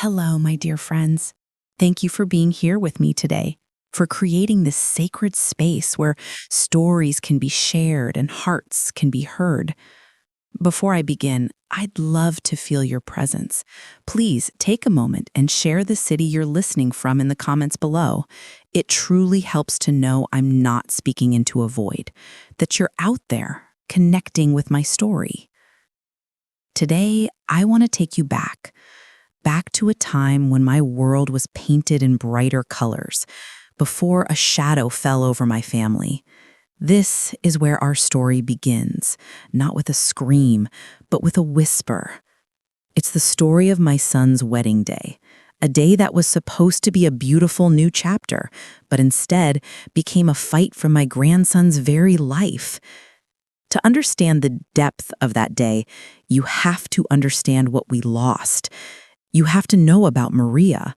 Hello, my dear friends. Thank you for being here with me today, for creating this sacred space where stories can be shared and hearts can be heard. Before I begin, I'd love to feel your presence. Please take a moment and share the city you're listening from in the comments below. It truly helps to know I'm not speaking into a void, that you're out there connecting with my story. Today, I want to take you back to a time when my world was painted in brighter colors, before a shadow fell over my family. This is where our story begins, not with a scream, but with a whisper. It's the story of my son's wedding day, a day that was supposed to be a beautiful new chapter, but instead became a fight for my grandson's very life. To understand the depth of that day, you have to understand what we lost. You have to know about Maria.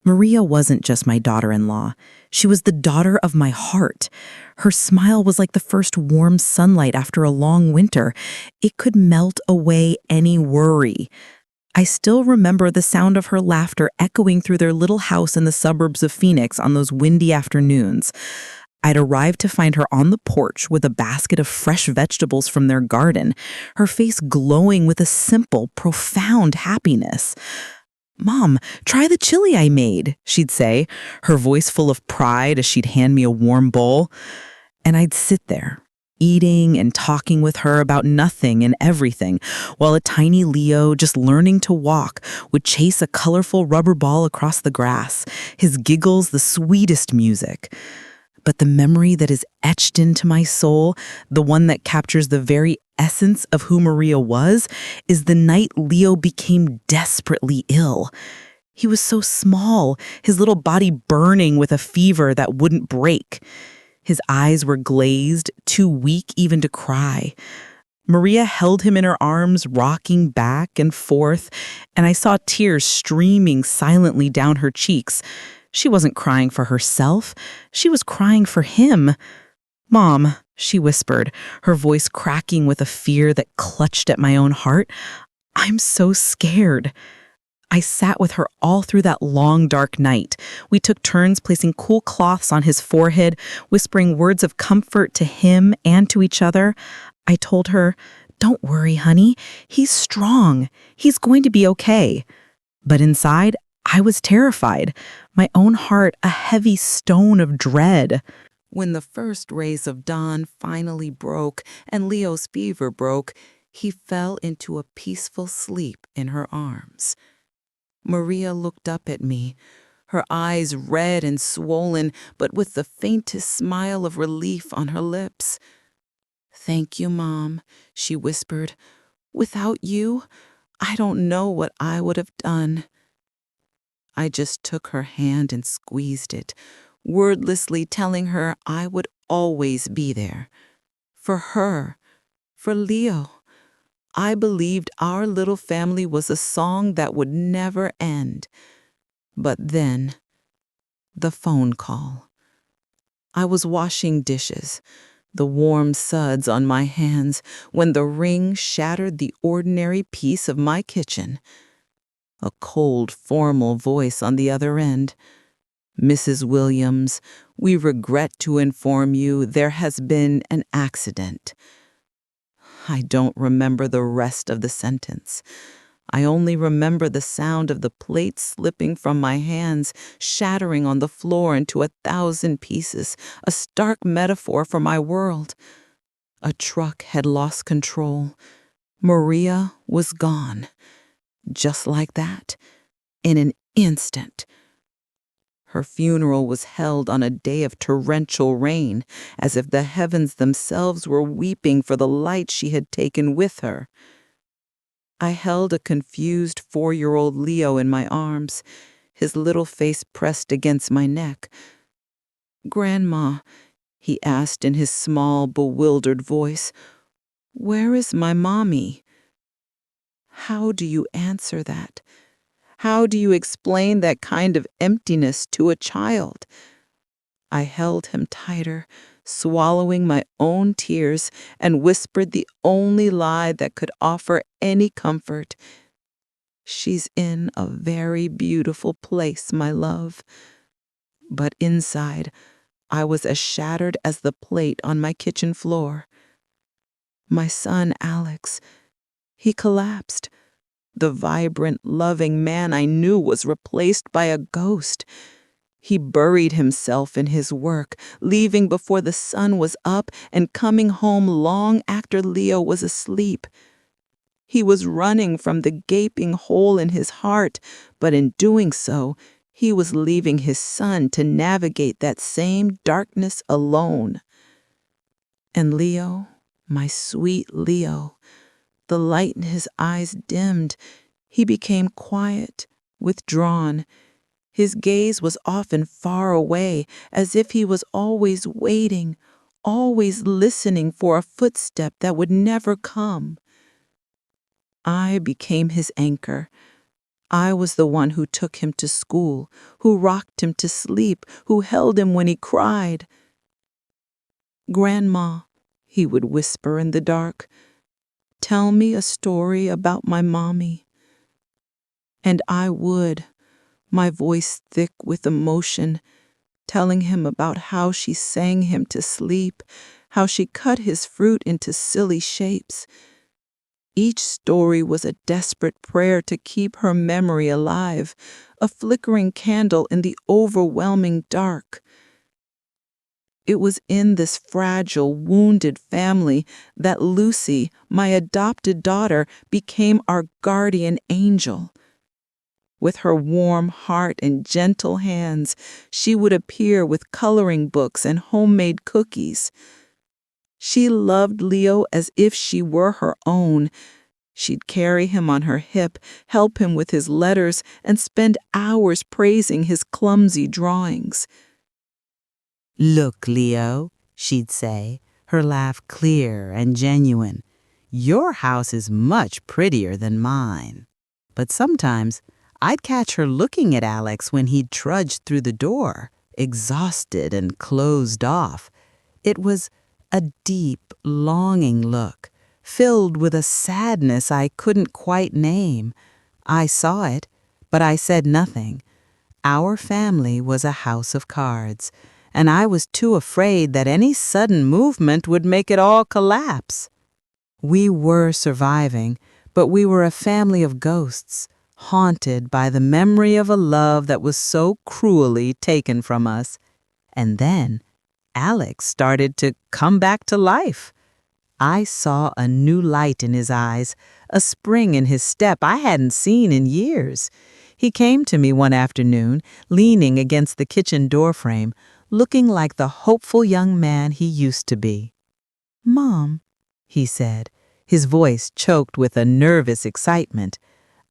Maria wasn't just my daughter-in-law. She was the daughter of my heart. Her smile was like the first warm sunlight after a long winter. It could melt away any worry. I still remember the sound of her laughter echoing through their little house in the suburbs of Phoenix on those windy afternoons. I'd arrived to find her on the porch with a basket of fresh vegetables from their garden, her face glowing with a simple, profound happiness. "Mom, try the chili I made," she'd say, her voice full of pride as she'd hand me a warm bowl. And I'd sit there, eating and talking with her about nothing and everything, while a tiny Leo, just learning to walk, would chase a colorful rubber ball across the grass, his giggles the sweetest music. But the memory that is etched into my soul, the one that captures the very essence of who Maria was, is the night Leo became desperately ill. He was so small, his little body burning with a fever that wouldn't break. His eyes were glazed, too weak even to cry. Maria held him in her arms, rocking back and forth, and I saw tears streaming silently down her cheeks. She wasn't crying for herself. She was crying for him. "Mom," she whispered, her voice cracking with a fear that clutched at my own heart, "I'm so scared." I sat with her all through that long, dark night. We took turns placing cool cloths on his forehead, whispering words of comfort to him and to each other. I told her, "Don't worry, honey. He's strong. He's going to be okay." But inside, I was terrified, my own heart a heavy stone of dread. When the first rays of dawn finally broke and Leo's fever broke, he fell into a peaceful sleep in her arms. Maria looked up at me, her eyes red and swollen, but with the faintest smile of relief on her lips. "Thank you, Mom," she whispered. "Without you, I don't know what I would have done." I just took her hand and squeezed it, wordlessly telling her I would always be there. For her, for Leo. I believed our little family was a song that would never end. But then, the phone call. I was washing dishes, the warm suds on my hands, when the ring shattered the ordinary peace of my kitchen. A cold, formal voice on the other end. "Mrs. Williams, we regret to inform you there has been an accident." I don't remember the rest of the sentence. I only remember the sound of the plate slipping from my hands, shattering on the floor into 1,000 pieces, a stark metaphor for my world. A truck had lost control. Maria was gone. Just like that, in an instant. Her funeral was held on a day of torrential rain, as if the heavens themselves were weeping for the light she had taken with her. I held a confused 4-year-old Leo in my arms, his little face pressed against my neck. "Grandma," he asked in his small, bewildered voice, "where is my mommy?" How do you answer that? How do you explain that kind of emptiness to a child? I held him tighter, swallowing my own tears, and whispered the only lie that could offer any comfort. She's in a very beautiful place, my love. But inside, I was as shattered as the plate on my kitchen floor. My son, Alex, he collapsed. The vibrant, loving man I knew was replaced by a ghost. He buried himself in his work, leaving before the sun was up and coming home long after Leo was asleep. He was running from the gaping hole in his heart, but in doing so, he was leaving his son to navigate that same darkness alone. And Leo, my sweet Leo, the light in his eyes dimmed. He became quiet, withdrawn. His gaze was often far away, as if he was always waiting, always listening for a footstep that would never come. I became his anchor. I was the one who took him to school, who rocked him to sleep, who held him when he cried. "Grandma," he would whisper in the dark, "tell me a story about my mommy." And I would, my voice thick with emotion, telling him about how she sang him to sleep, how she cut his fruit into silly shapes. Each story was a desperate prayer to keep her memory alive, a flickering candle in the overwhelming dark. It was in this fragile, wounded family that Lucy, my adopted daughter, became our guardian angel. With her warm heart and gentle hands, she would appear with coloring books and homemade cookies. She loved Leo as if she were her own. She'd carry him on her hip, help him with his letters, and spend hours praising his clumsy drawings. "Look, Leo," she'd say, her laugh clear and genuine. "Your house is much prettier than mine." But sometimes I'd catch her looking at Alex when he'd trudged through the door, exhausted and closed off. It was a deep, longing look, filled with a sadness I couldn't quite name. I saw it, but I said nothing. Our family was a house of cards, and I was too afraid that any sudden movement would make it all collapse. We were surviving, but we were a family of ghosts, haunted by the memory of a love that was so cruelly taken from us. And then Alex started to come back to life. I saw a new light in his eyes, a spring in his step I hadn't seen in years. He came to me one afternoon, leaning against the kitchen doorframe, looking like the hopeful young man he used to be. "Mom," he said, his voice choked with a nervous excitement,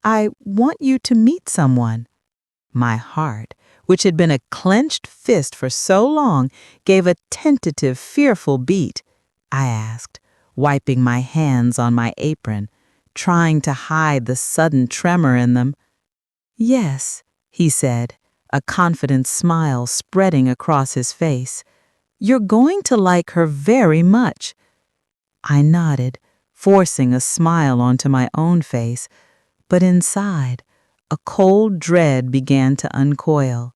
"I want you to meet someone." My heart, which had been a clenched fist for so long, gave a tentative, fearful beat. I asked, wiping my hands on my apron, trying to hide the sudden tremor in them. "Yes," he said, a confident smile spreading across his face. "You're going to like her very much." I nodded, forcing a smile onto my own face, but inside, a cold dread began to uncoil.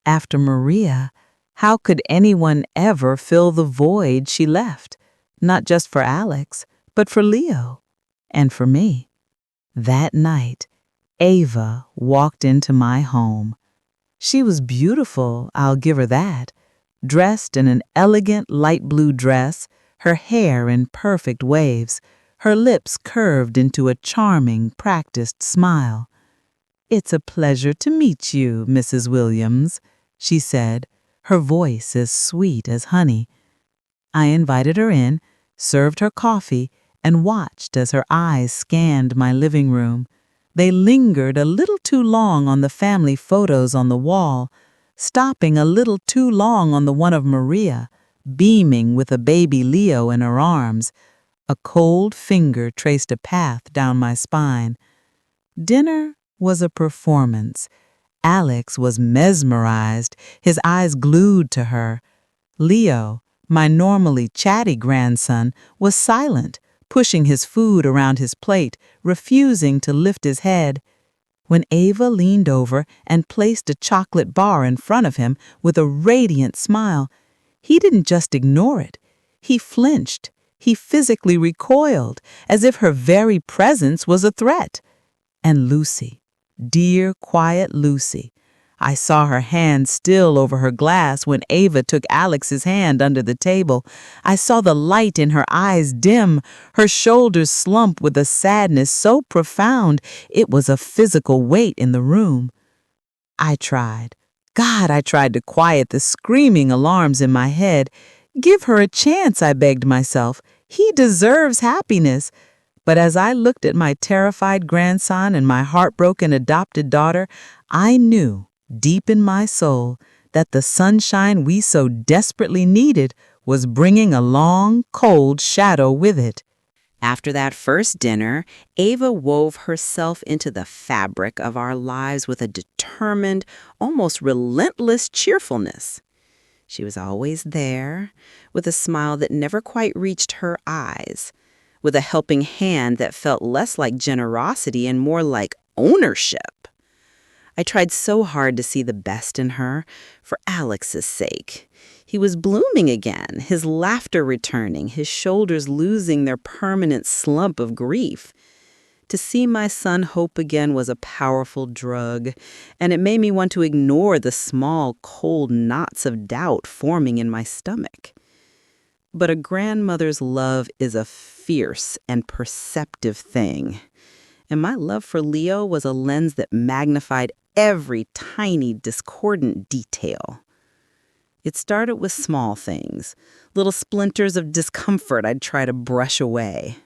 After Maria, how could anyone ever fill the void she left, not just for Alex, but for Leo, and for me? That night, Ava walked into my home. She was beautiful, I'll give her that, dressed in an elegant light blue dress, her hair in perfect waves, her lips curved into a charming, practiced smile. "It's a pleasure to meet you, Mrs. Williams," she said, her voice as sweet as honey. I invited her in, served her coffee, and watched as her eyes scanned my living room. They lingered a little too long on the family photos on the wall, stopping a little too long on the one of Maria, beaming with a baby Leo in her arms. A cold finger traced a path down my spine. Dinner was a performance. Alex was mesmerized, his eyes glued to her. Leo, my normally chatty grandson, was silent, pushing his food around his plate, refusing to lift his head. When Ava leaned over and placed a chocolate bar in front of him with a radiant smile, he didn't just ignore it. He flinched. He physically recoiled, as if her very presence was a threat. And Lucy, dear, quiet Lucy, I saw her hand still over her glass when Ava took Alex's hand under the table. I saw the light in her eyes dim, her shoulders slump with a sadness so profound it was a physical weight in the room. I tried. I tried to quiet the screaming alarms in my head. Give her a chance, I begged myself. He deserves happiness. But as I looked at my terrified grandson and my heartbroken adopted daughter, I knew, deep in my soul, that the sunshine we so desperately needed was bringing a long, cold shadow with it. After that first dinner, Ava wove herself into the fabric of our lives with a determined, almost relentless cheerfulness. She was always there, with a smile that never quite reached her eyes, with a helping hand that felt less like generosity and more like ownership. I tried so hard to see the best in her, for Alex's sake. He was blooming again, his laughter returning, his shoulders losing their permanent slump of grief. To see my son hope again was a powerful drug, and it made me want to ignore the small, cold knots of doubt forming in my stomach. But a grandmother's love is a fierce and perceptive thing, and my love for Leo was a lens that magnified every tiny, discordant detail. It started with small things, little splinters of discomfort I'd try to brush away.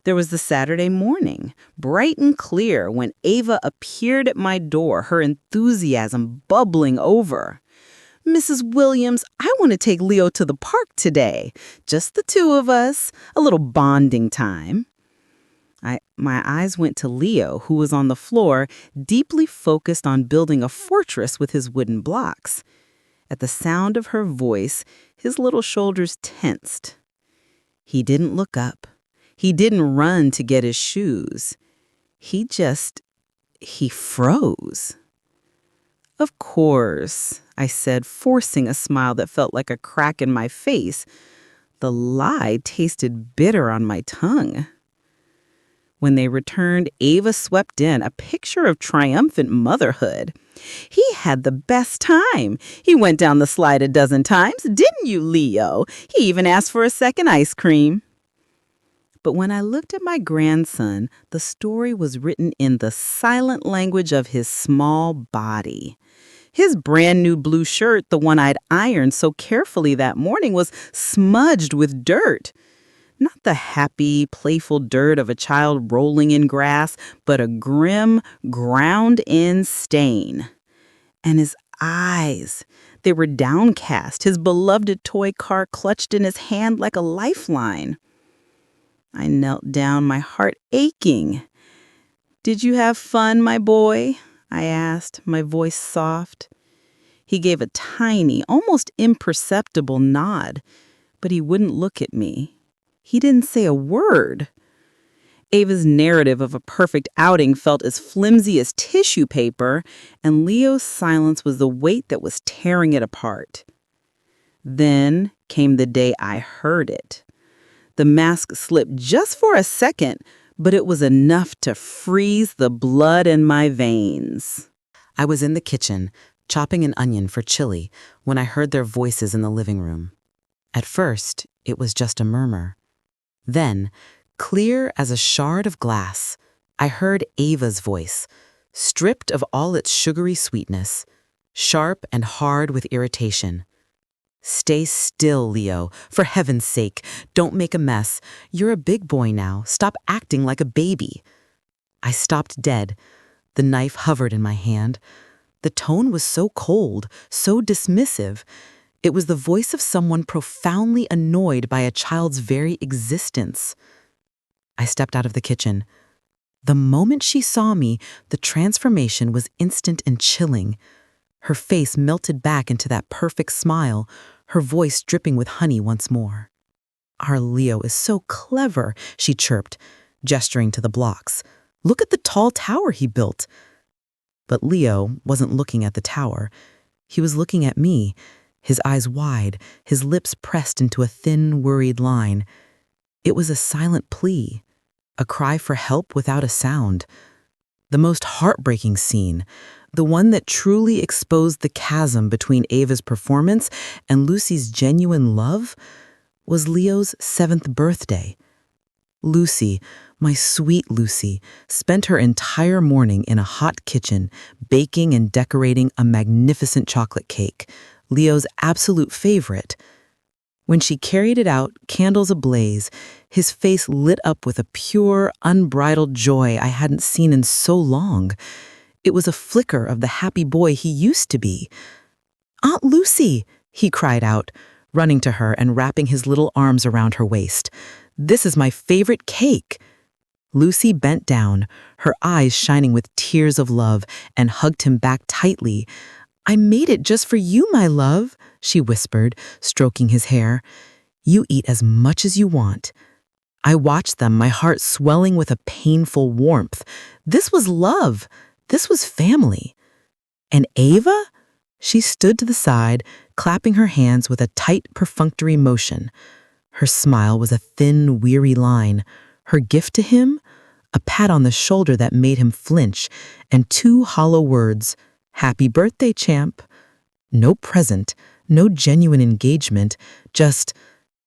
There was the Saturday morning, bright and clear, when Ava appeared at my door, her enthusiasm bubbling over. "Mrs. Williams, I want to take Leo to the park today. Just the two of us, a little bonding time." My eyes went to Leo, who was on the floor, deeply focused on building a fortress with his wooden blocks. At the sound of her voice, his little shoulders tensed. He didn't look up. He didn't run to get his shoes. He froze. "Of course," I said, forcing a smile that felt like a crack in my face. The lie tasted bitter on my tongue. When they returned, Ava swept in, a picture of triumphant motherhood. "He had the best time. He went down the slide a dozen times, didn't you, Leo? He even asked for a second ice cream." But when I looked at my grandson, the story was written in the silent language of his small body. His brand new blue shirt, the one I'd ironed so carefully that morning, was smudged with dirt. Not the happy, playful dirt of a child rolling in grass, but a grim, ground-in stain. And his eyes, they were downcast, his beloved toy car clutched in his hand like a lifeline. I knelt down, my heart aching. "Did you have fun, my boy?" I asked, my voice soft. He gave a tiny, almost imperceptible nod, but he wouldn't look at me. He didn't say a word. Ava's narrative of a perfect outing felt as flimsy as tissue paper, and Leo's silence was the weight that was tearing it apart. Then came the day I heard it. The mask slipped just for a second, but it was enough to freeze the blood in my veins. I was in the kitchen, chopping an onion for chili, when I heard their voices in the living room. At first, it was just a murmur. Then, clear as a shard of glass, I heard Ava's voice, stripped of all its sugary sweetness, sharp and hard with irritation. "Stay still, Leo. For heaven's sake, don't make a mess. You're a big boy now. Stop acting like a baby." I stopped dead. The knife hovered in my hand. The tone was so cold, so dismissive. It was the voice of someone profoundly annoyed by a child's very existence. I stepped out of the kitchen. The moment she saw me, the transformation was instant and chilling. Her face melted back into that perfect smile, her voice dripping with honey once more. Our Leo is so clever, she chirped, gesturing to the blocks. Look at the tall tower he built. But Leo wasn't looking at the tower. He was looking at me, his eyes wide, his lips pressed into a thin, worried line. It was a silent plea, a cry for help without a sound. The most heartbreaking scene, the one that truly exposed the chasm between Ava's performance and Lucy's genuine love, was Leo's 7th birthday. Lucy, my sweet Lucy, spent her entire morning in a hot kitchen, baking and decorating a magnificent chocolate cake, Leo's absolute favorite. When she carried it out, candles ablaze, his face lit up with a pure, unbridled joy I hadn't seen in so long. It was a flicker of the happy boy he used to be. "Aunt Lucy!" he cried out, running to her and wrapping his little arms around her waist. "This is my favorite cake." Lucy bent down, her eyes shining with tears of love, and hugged him back tightly. "I made it just for you, my love," she whispered, stroking his hair. "You eat as much as you want." I watched them, my heart swelling with a painful warmth. This was love. This was family. And Ava? She stood to the side, clapping her hands with a tight, perfunctory motion. Her smile was a thin, weary line. Her gift to him? A pat on the shoulder that made him flinch, and 2 hollow words, "Happy birthday, champ." No present, no genuine engagement, just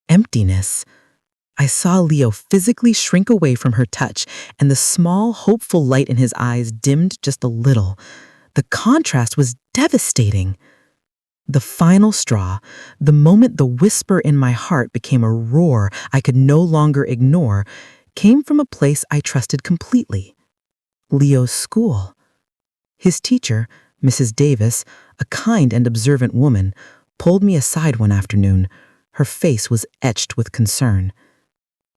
emptiness. I saw Leo physically shrink away from her touch, and the small, hopeful light in his eyes dimmed just a little. The contrast was devastating. The final straw, the moment the whisper in my heart became a roar I could no longer ignore, came from a place I trusted completely. Leo's school. His teacher, Mrs. Davis, a kind and observant woman, pulled me aside one afternoon. Her face was etched with concern.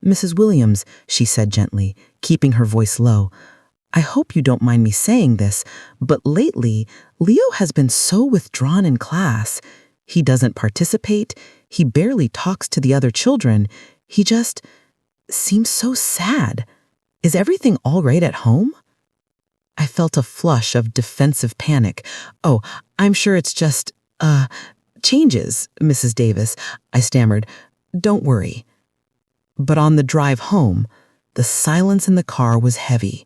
"Mrs. Williams," she said gently, keeping her voice low, "I hope you don't mind me saying this, but lately, Leo has been so withdrawn in class. He doesn't participate, he barely talks to the other children, he just seems so sad. Is everything all right at home?" I felt a flush of defensive panic. "Oh, I'm sure it's just, changes, Mrs. Davis," I stammered. "Don't worry." But on the drive home, the silence in the car was heavy.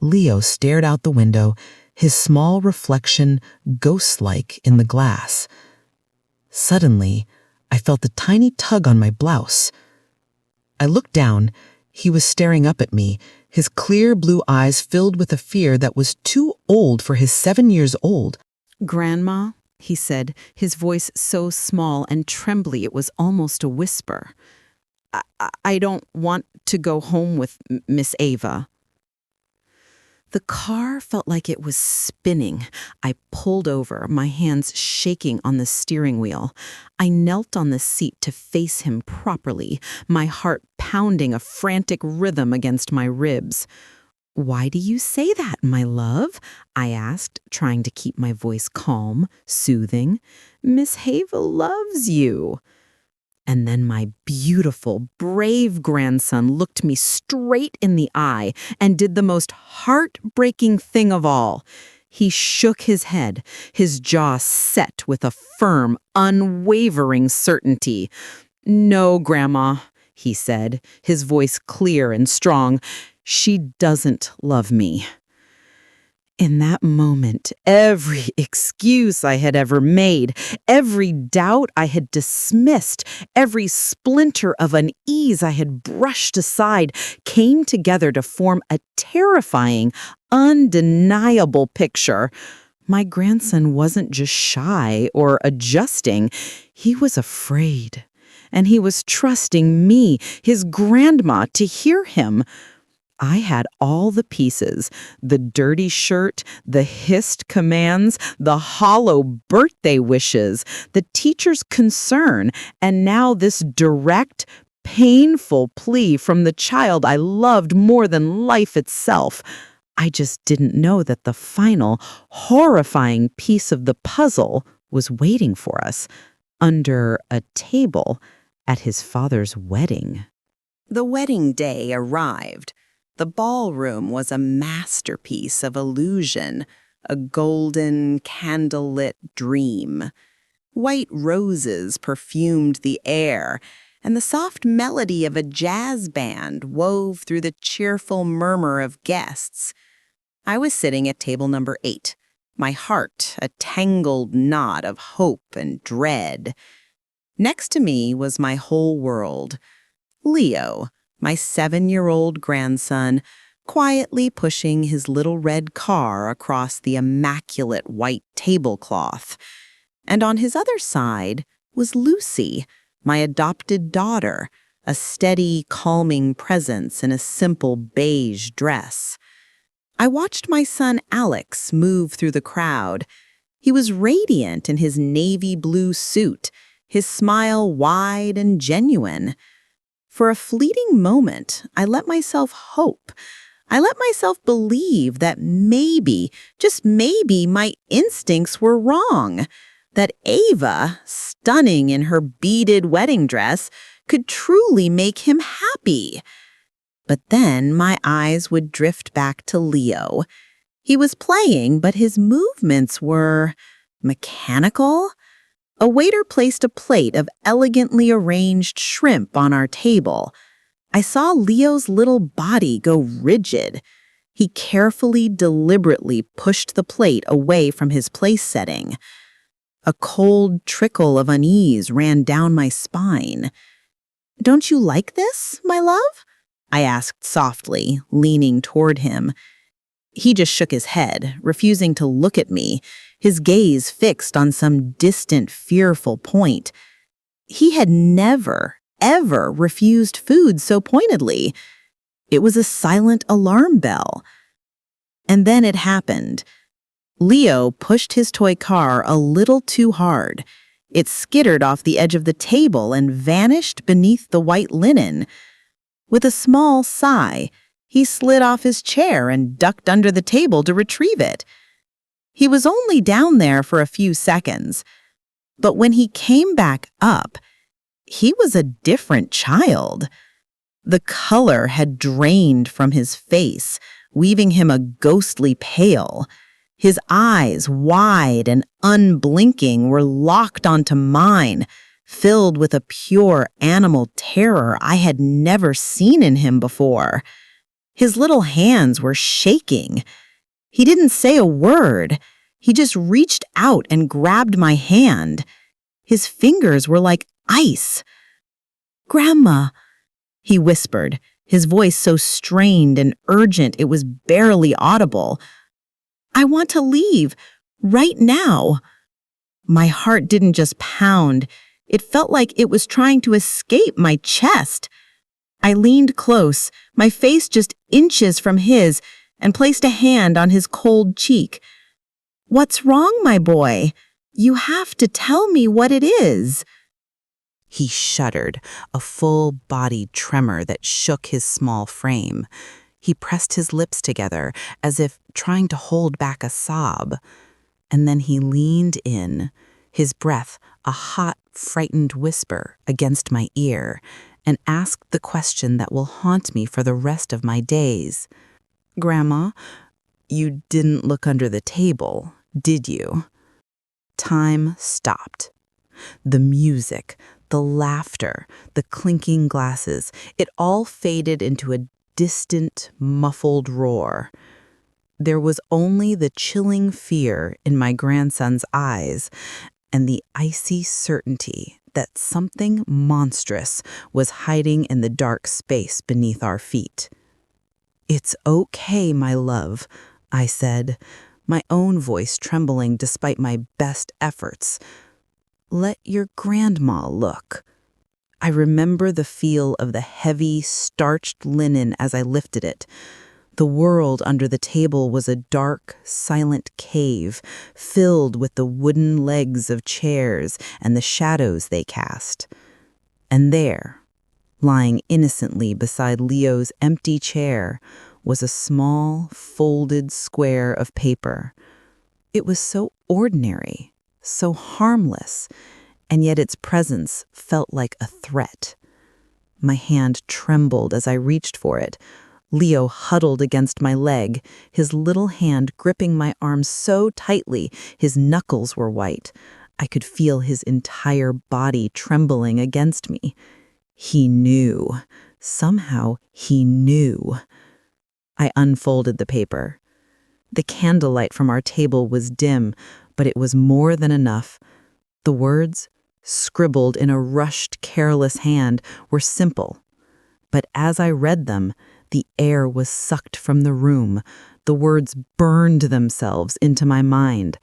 Leo stared out the window, his small reflection ghost-like in the glass. Suddenly, I felt a tiny tug on my blouse. I looked down. He was staring up at me, his clear blue eyes filled with a fear that was too old for his 7 years old. "Grandma," he said, his voice so small and trembly it was almost a whisper. I don't want to go home with Miss Ava." The car felt like it was spinning. I pulled over, my hands shaking on the steering wheel. I knelt on the seat to face him properly, my heart pounding a frantic rhythm against my ribs. "Why do you say that, my love?" I asked, trying to keep my voice calm, soothing. "Miss Ava loves you." And then my beautiful, brave grandson looked me straight in the eye and did the most heartbreaking thing of all. He shook his head, his jaw set with a firm, unwavering certainty. "No, Grandma," he said, his voice clear and strong. "She doesn't love me." In that moment, every excuse I had ever made, every doubt I had dismissed, every splinter of unease I had brushed aside came together to form a terrifying, undeniable picture. My grandson wasn't just shy or adjusting, he was afraid. And he was trusting me, his grandma, to hear him. I had all the pieces, the dirty shirt, the hissed commands, the hollow birthday wishes, the teacher's concern, and now this direct, painful plea from the child I loved more than life itself. I just didn't know that the final, horrifying piece of the puzzle was waiting for us under a table at his father's wedding. The wedding day arrived. The ballroom was a masterpiece of illusion, a golden, candlelit dream. White roses perfumed the air, and the soft melody of a jazz band wove through the cheerful murmur of guests. I was sitting at table number 8, my heart a tangled knot of hope and dread. Next to me was my whole world. Leo, my 7-year-old grandson, quietly pushing his little red car across the immaculate white tablecloth. And on his other side was Lucy, my adopted daughter, a steady, calming presence in a simple beige dress. I watched my son Alex move through the crowd. He was radiant in his navy blue suit, his smile wide and genuine. For a fleeting moment, I let myself hope. I let myself believe that maybe, just maybe, my instincts were wrong. That Ava, stunning in her beaded wedding dress, could truly make him happy. But then my eyes would drift back to Leo. He was playing, but his movements were mechanical. A waiter placed a plate of elegantly arranged shrimp on our table. I saw Leo's little body go rigid. He carefully, deliberately pushed the plate away from his place setting. A cold trickle of unease ran down my spine. "Don't you like this, my love?" I asked softly, leaning toward him. He just shook his head, refusing to look at me, his gaze fixed on some distant, fearful point. He had never, ever refused food so pointedly. It was a silent alarm bell. And then it happened. Leo pushed his toy car a little too hard. It skittered off the edge of the table and vanished beneath the white linen. With a small sigh, he slid off his chair and ducked under the table to retrieve it. He was only down there for a few seconds, but when he came back up, he was a different child. The color had drained from his face, leaving him a ghostly pale. His eyes, wide and unblinking, were locked onto mine, filled with a pure animal terror I had never seen in him before. His little hands were shaking. He didn't say a word. He just reached out and grabbed my hand. His fingers were like ice. "Grandma," he whispered, his voice so strained and urgent it was barely audible. "I want to leave, right now." My heart didn't just pound. It felt like it was trying to escape my chest. I leaned close, my face just inches from his, and placed a hand on his cold cheek. "What's wrong, my boy? You have to tell me what it is." He shuddered, a full-bodied tremor that shook his small frame. He pressed his lips together, as if trying to hold back a sob. And then he leaned in, his breath a hot, frightened whisper against my ear, and asked the question that will haunt me for the rest of my days. "Grandma, you didn't look under the table, did you?" Time stopped. The music, the laughter, the clinking glasses, it all faded into a distant, muffled roar. There was only the chilling fear in my grandson's eyes and the icy certainty that something monstrous was hiding in the dark space beneath our feet. "It's okay, my love," I said, my own voice trembling despite my best efforts. "Let your grandma look." I remember the feel of the heavy, starched linen as I lifted it. The world under the table was a dark, silent cave, filled with the wooden legs of chairs and the shadows they cast. And there, lying innocently beside Leo's empty chair, was a small, folded square of paper. It was so ordinary, so harmless, and yet its presence felt like a threat. My hand trembled as I reached for it. Leo huddled against my leg, his little hand gripping my arm so tightly his knuckles were white. I could feel his entire body trembling against me. He knew. Somehow he knew. I unfolded the paper. The candlelight from our table was dim, but it was more than enough. The words, scribbled in a rushed, careless hand, were simple. But as I read them, the air was sucked from the room. The words burned themselves into my mind.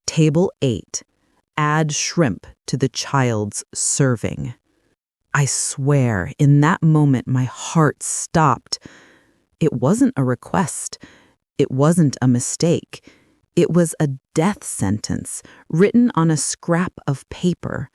Table 8. Add shrimp to the child's serving. I swear, in that moment, my heart stopped. It wasn't a request. It wasn't a mistake. It was a death sentence written on a scrap of paper.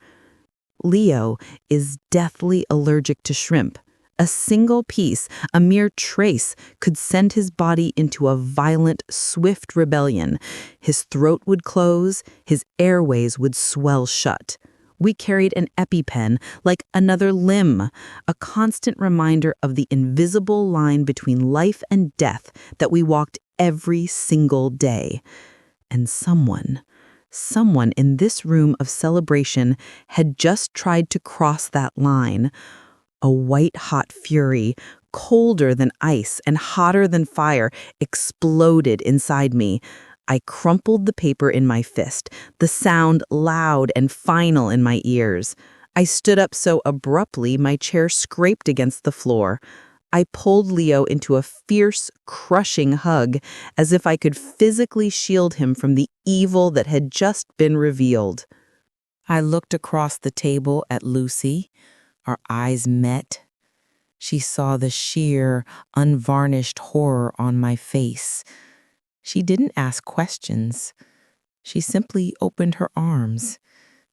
Leo is deathly allergic to shrimp. A single piece, a mere trace, could send his body into a violent, swift rebellion. His throat would close, his airways would swell shut. We carried an EpiPen like another limb, a constant reminder of the invisible line between life and death that we walked every single day. And someone in this room of celebration had just tried to cross that line. A white-hot fury, colder than ice and hotter than fire, exploded inside me. I crumpled the paper in my fist, the sound loud and final in my ears. I stood up so abruptly my chair scraped against the floor. I pulled Leo into a fierce, crushing hug, as if I could physically shield him from the evil that had just been revealed. I looked across the table at Lucy. Our eyes met. She saw the sheer, unvarnished horror on my face. She didn't ask questions. She simply opened her arms,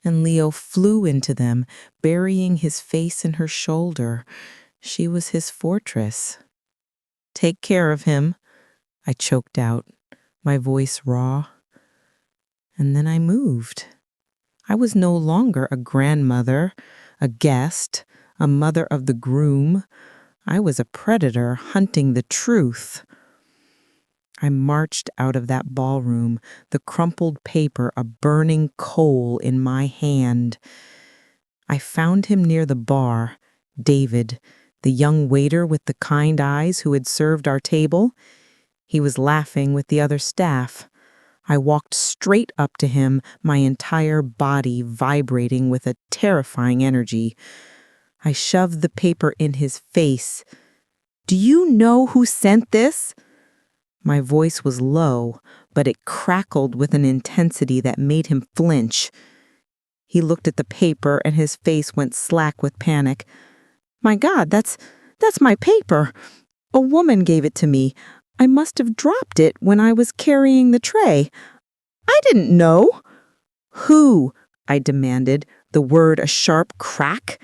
and Leo flew into them, burying his face in her shoulder. She was his fortress. "Take care of him," I choked out, my voice raw. And then I moved. I was no longer a grandmother, a guest, a mother of the groom. I was a predator hunting the truth. I marched out of that ballroom, the crumpled paper a burning coal in my hand. I found him near the bar, David, the young waiter with the kind eyes who had served our table. He was laughing with the other staff. I walked straight up to him, my entire body vibrating with a terrifying energy. I shoved the paper in his face. "Do you know who sent this?" My voice was low, but it crackled with an intensity that made him flinch. He looked at the paper and his face went slack with panic. "My God, that's my paper. A woman gave it to me. I must have dropped it when I was carrying the tray. I didn't know." "Who?" I demanded, the word a sharp crack.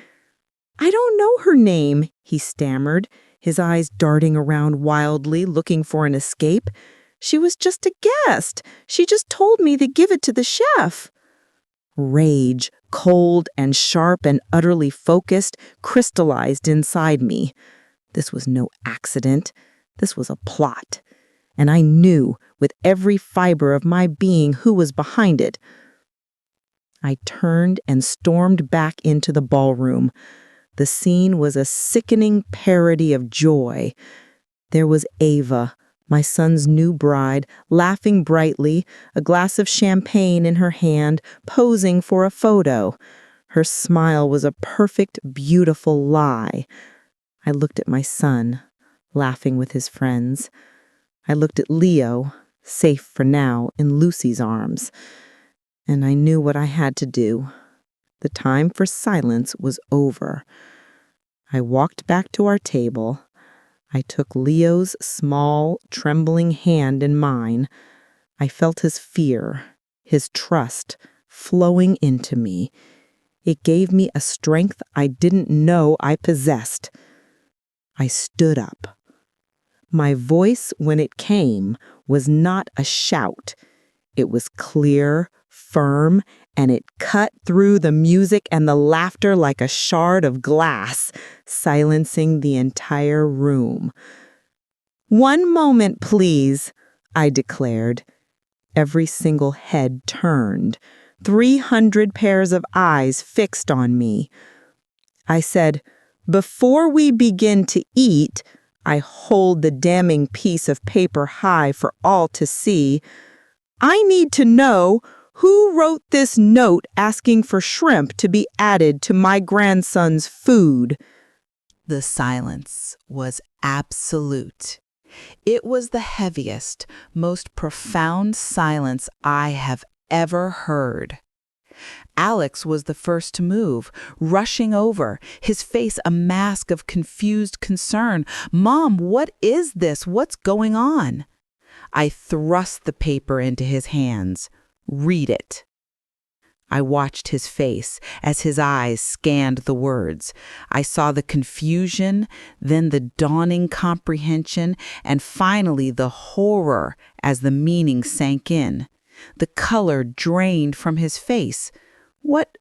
"I don't know her name," he stammered, his eyes darting around wildly, looking for an escape. "She was just a guest. She just told me to give it to the chef." Rage, cold and sharp and utterly focused, crystallized inside me. This was no accident. This was a plot. And I knew with every fiber of my being who was behind it. I turned and stormed back into the ballroom. The scene was a sickening parody of joy. There was Ava, my son's new bride, laughing brightly, a glass of champagne in her hand, posing for a photo. Her smile was a perfect, beautiful lie. I looked at my son, laughing with his friends. I looked at Leo, safe for now in Lucy's arms. And I knew what I had to do. The time for silence was over. I walked back to our table. I took Leo's small, trembling hand in mine. I felt his fear, his trust, flowing into me. It gave me a strength I didn't know I possessed. I stood up. My voice, when it came, was not a shout. It was clear, firm, and it cut through the music and the laughter like a shard of glass, silencing the entire room. "One moment, please," I declared. Every single head turned, 300 pairs of eyes fixed on me. I said, "Before we begin to eat," I hold the damning piece of paper high for all to see, "I need to know who wrote this note asking for shrimp to be added to my grandson's food." The silence was absolute. It was the heaviest, most profound silence I have ever heard. Alex was the first to move, rushing over, his face a mask of confused concern. "Mom, what is this? What's going on?" I thrust the paper into his hands. "Read it." I watched his face as his eyes scanned the words. I saw the confusion, then the dawning comprehension, and finally the horror as the meaning sank in. The color drained from his face. What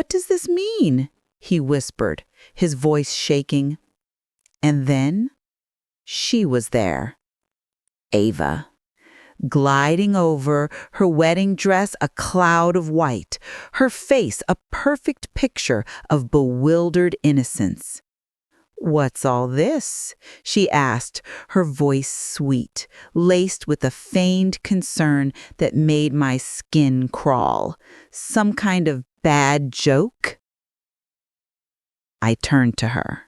does this mean?" he whispered, his voice shaking. And then she was there. Ava. Gliding over, her wedding dress a cloud of white, her face a perfect picture of bewildered innocence. "What's all this?" she asked, her voice sweet, laced with a feigned concern that made my skin crawl. "Some kind of bad joke?" I turned to her.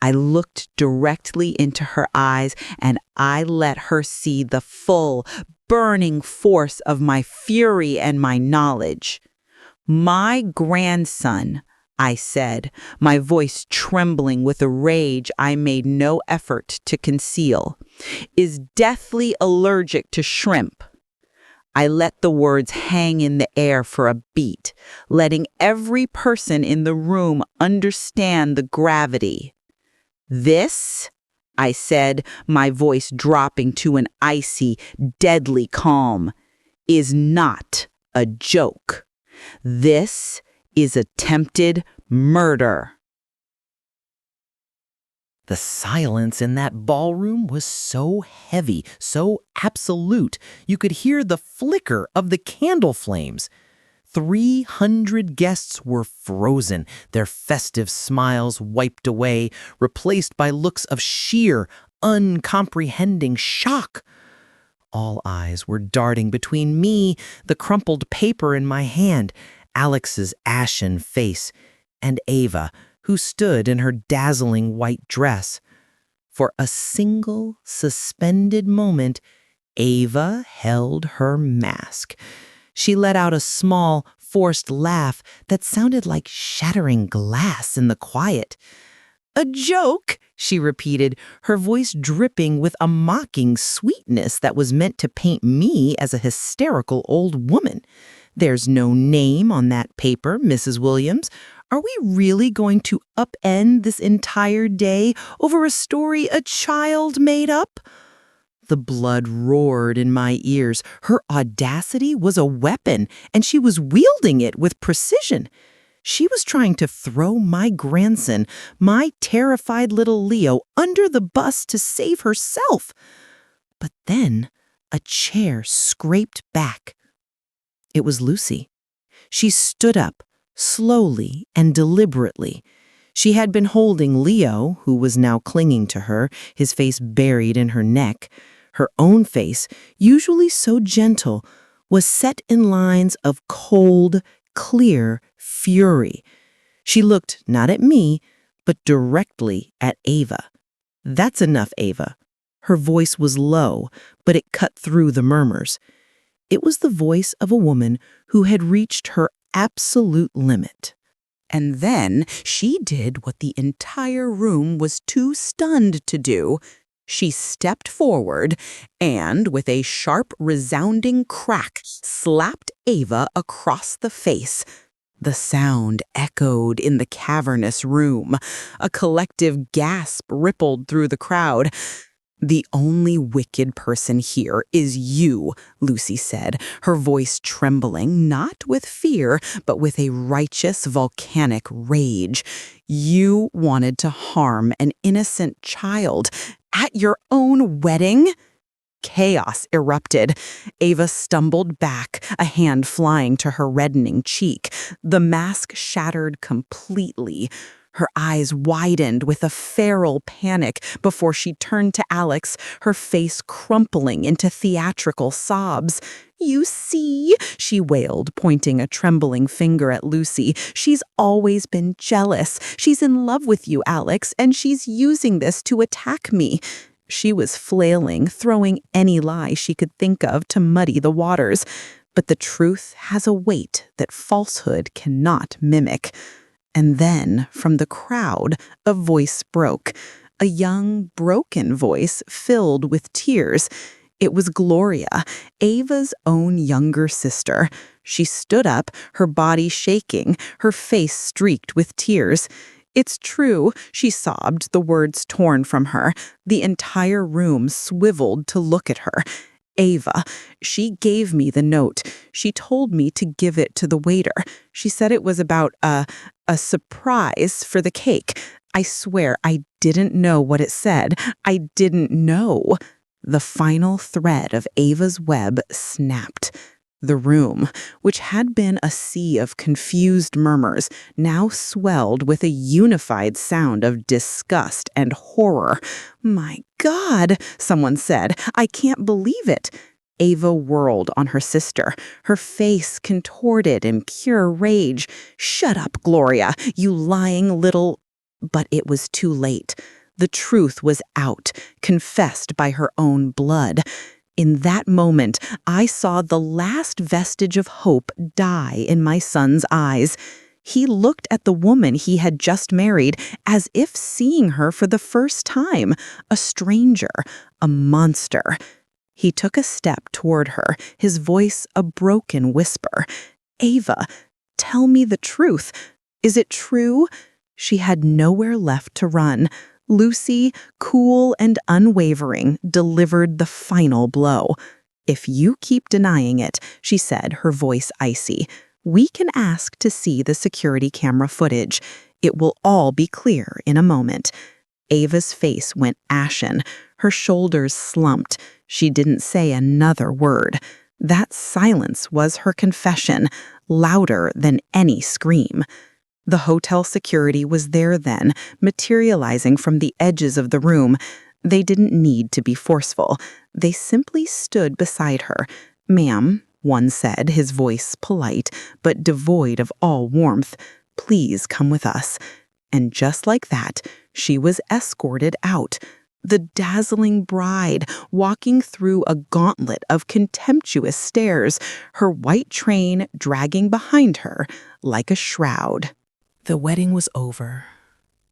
I looked directly into her eyes, and I let her see the full, burning force of my fury and my knowledge. "My grandson," I said, my voice trembling with a rage I made no effort to conceal, "is deathly allergic to shrimp." I let the words hang in the air for a beat, letting every person in the room understand the gravity. "This," I said, my voice dropping to an icy, deadly calm, "is not a joke. This is attempted murder." The silence in that ballroom was so heavy, so absolute, you could hear the flicker of the candle flames. 300 guests were frozen, their festive smiles wiped away, replaced by looks of sheer, uncomprehending shock. All eyes were darting between me, the crumpled paper in my hand, Alex's ashen face, and Ava, who stood in her dazzling white dress. For a single, suspended moment, Ava held her mask. She let out a small, forced laugh that sounded like shattering glass in the quiet. "A joke," she repeated, her voice dripping with a mocking sweetness that was meant to paint me as a hysterical old woman. "There's no name on that paper, Mrs. Williams. Are we really going to upend this entire day over a story a child made up?" The blood roared in my ears. Her audacity was a weapon, and she was wielding it with precision. She was trying to throw my grandson, my terrified little Leo, under the bus to save herself. But then a chair scraped back. It was Lucy. She stood up, slowly and deliberately. She had been holding Leo, who was now clinging to her, his face buried in her neck. Her own face, usually so gentle, was set in lines of cold, clear fury. She looked not at me, but directly at Ava. "That's enough, Ava." Her voice was low, but it cut through the murmurs. It was the voice of a woman who had reached her absolute limit. And then she did what the entire room was too stunned to do. She stepped forward and, with a sharp, resounding crack, slapped Ava across the face. The sound echoed in the cavernous room. A collective gasp rippled through the crowd. "The only wicked person here is you," Lucy said, her voice trembling, not with fear, but with a righteous, volcanic rage. "You wanted to harm an innocent child at your own wedding?" Chaos erupted. Ava stumbled back, a hand flying to her reddening cheek. The mask shattered completely. Her eyes widened with a feral panic before she turned to Alex, her face crumpling into theatrical sobs. "You see," she wailed, pointing a trembling finger at Lucy. "She's always been jealous. She's in love with you, Alex, and she's using this to attack me." She was flailing, throwing any lie she could think of to muddy the waters. But the truth has a weight that falsehood cannot mimic. And then, from the crowd, a voice broke. A young, broken voice filled with tears. It was Gloria, Ava's own younger sister. She stood up, her body shaking, her face streaked with tears. "It's true," she sobbed, the words torn from her. The entire room swiveled to look at her. "Ava, she gave me the note. She told me to give it to the waiter. She said it was about a surprise for the cake. I swear I didn't know what it said. I didn't know." The final thread of Ava's web snapped. The room, which had been a sea of confused murmurs, now swelled with a unified sound of disgust and horror. "My God," someone said, "I can't believe it." Ava whirled on her sister, her face contorted in pure rage. "Shut up, Gloria, you lying little—" But it was too late. The truth was out, confessed by her own blood. In that moment, I saw the last vestige of hope die in my son's eyes. He looked at the woman he had just married as if seeing her for the first time, a stranger, a monster. He took a step toward her, his voice a broken whisper. "Ava, tell me the truth. Is it true?" She had nowhere left to run. Lucy, cool and unwavering, delivered the final blow. "If you keep denying it," she said, her voice icy, "we can ask to see the security camera footage. It will all be clear in a moment." Ava's face went ashen. Her shoulders slumped. She didn't say another word. That silence was her confession, louder than any scream. The hotel security was there then, materializing from the edges of the room. They didn't need to be forceful. They simply stood beside her. "Ma'am," one said, his voice polite, but devoid of all warmth, "please come with us." And just like that, she was escorted out. The dazzling bride, walking through a gauntlet of contemptuous stairs, her white train dragging behind her like a shroud. The wedding was over.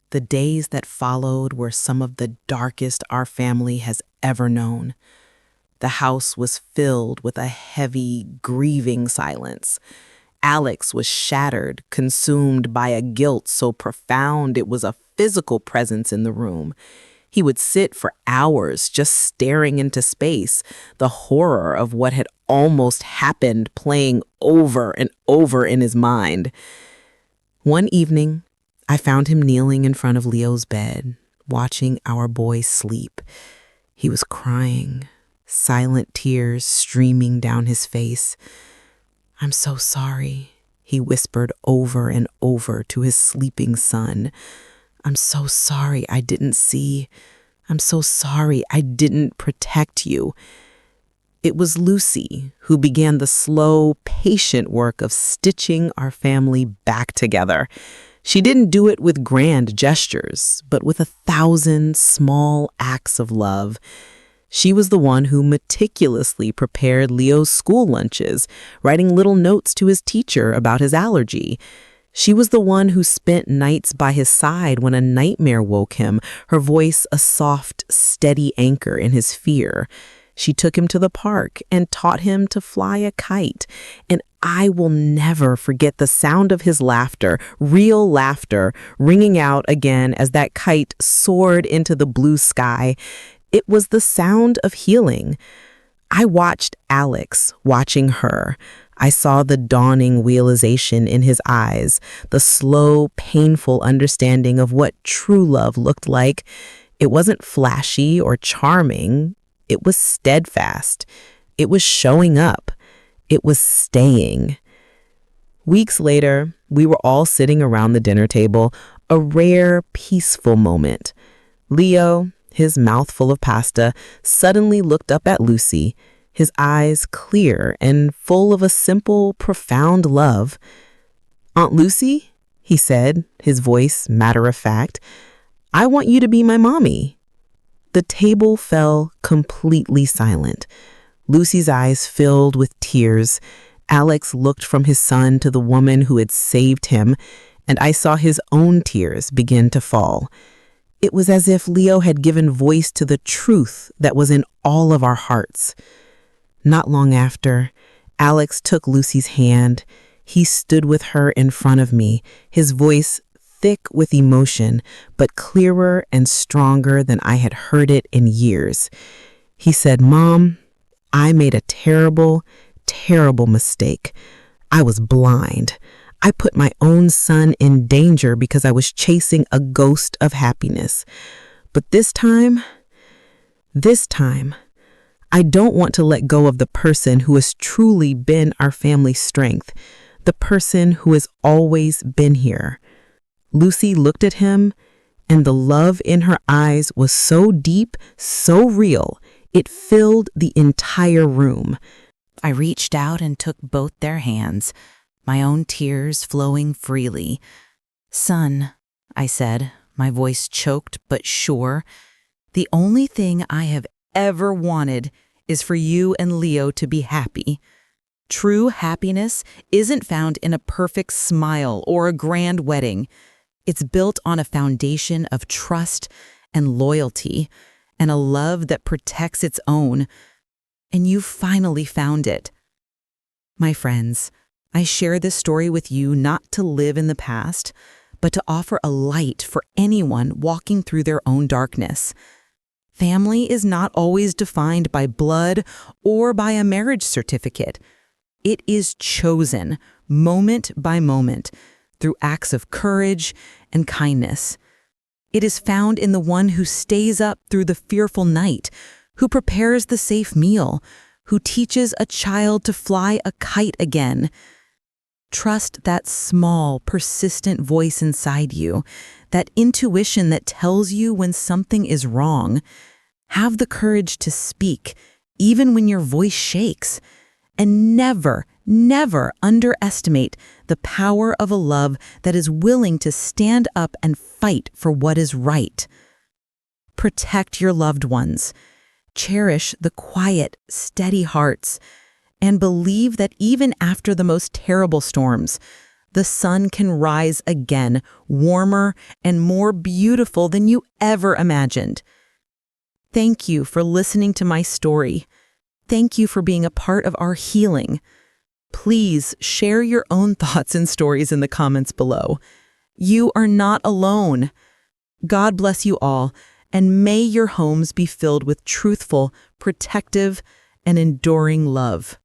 The days that followed were some of the darkest our family has ever known. The house was filled with a heavy, grieving silence. Alex was shattered, consumed by a guilt so profound it was a physical presence in the room. He would sit for hours just staring into space, the horror of what had almost happened playing over and over in his mind. One evening, I found him kneeling in front of Leo's bed, watching our boy sleep. He was crying, silent tears streaming down his face. "I'm so sorry," he whispered over and over to his sleeping son. "I'm so sorry I didn't see. I'm so sorry I didn't protect you." It was Lucy who began the slow, patient work of stitching our family back together. She didn't do it with grand gestures, but with 1,000 small acts of love. She was the one who meticulously prepared Leo's school lunches, writing little notes to his teacher about his allergy. She was the one who spent nights by his side when a nightmare woke him, her voice a soft, steady anchor in his fear. She took him to the park and taught him to fly a kite. And I will never forget the sound of his laughter, real laughter, ringing out again as that kite soared into the blue sky. It was the sound of healing. I watched Alex, watching her. I saw the dawning realization in his eyes, the slow, painful understanding of what true love looked like. It wasn't flashy or charming. It was steadfast. It was showing up. It was staying. Weeks later, we were all sitting around the dinner table, a rare, peaceful moment. Leo, his mouth full of pasta, suddenly looked up at Lucy, his eyes clear and full of a simple, profound love. "Aunt Lucy," he said, his voice matter of fact, "I want you to be my mommy." The table fell completely silent. Lucy's eyes filled with tears. Alex looked from his son to the woman who had saved him, and I saw his own tears begin to fall. It was as if Leo had given voice to the truth that was in all of our hearts. Not long after, Alex took Lucy's hand. He stood with her in front of me, his voice thick with emotion, but clearer and stronger than I had heard it in years. He said, "Mom, I made a terrible, terrible mistake. I was blind. I put my own son in danger because I was chasing a ghost of happiness. But this time, I don't want to let go of the person who has truly been our family's strength, the person who has always been here." Lucy looked at him, and the love in her eyes was so deep, so real, it filled the entire room. I reached out and took both their hands, my own tears flowing freely. "Son," I said, my voice choked but sure, "the only thing I have ever wanted is for you and Leo to be happy. True happiness isn't found in a perfect smile or a grand wedding. It's built on a foundation of trust and loyalty and a love that protects its own. And you finally found it." My friends, I share this story with you not to live in the past, but to offer a light for anyone walking through their own darkness. Family is not always defined by blood or by a marriage certificate. It is chosen, moment by moment, through acts of courage and kindness. It is found in the one who stays up through the fearful night, who prepares the safe meal, who teaches a child to fly a kite again. Trust that small, persistent voice inside you, that intuition that tells you when something is wrong. Have the courage to speak, even when your voice shakes. And never, never underestimate the power of a love that is willing to stand up and fight for what is right. Protect your loved ones. Cherish the quiet, steady hearts, and believe that even after the most terrible storms, the sun can rise again, warmer and more beautiful than you ever imagined. Thank you for listening to my story. Thank you for being a part of our healing. Please share your own thoughts and stories in the comments below. You are not alone. God bless you all, and may your homes be filled with truthful, protective, and enduring love.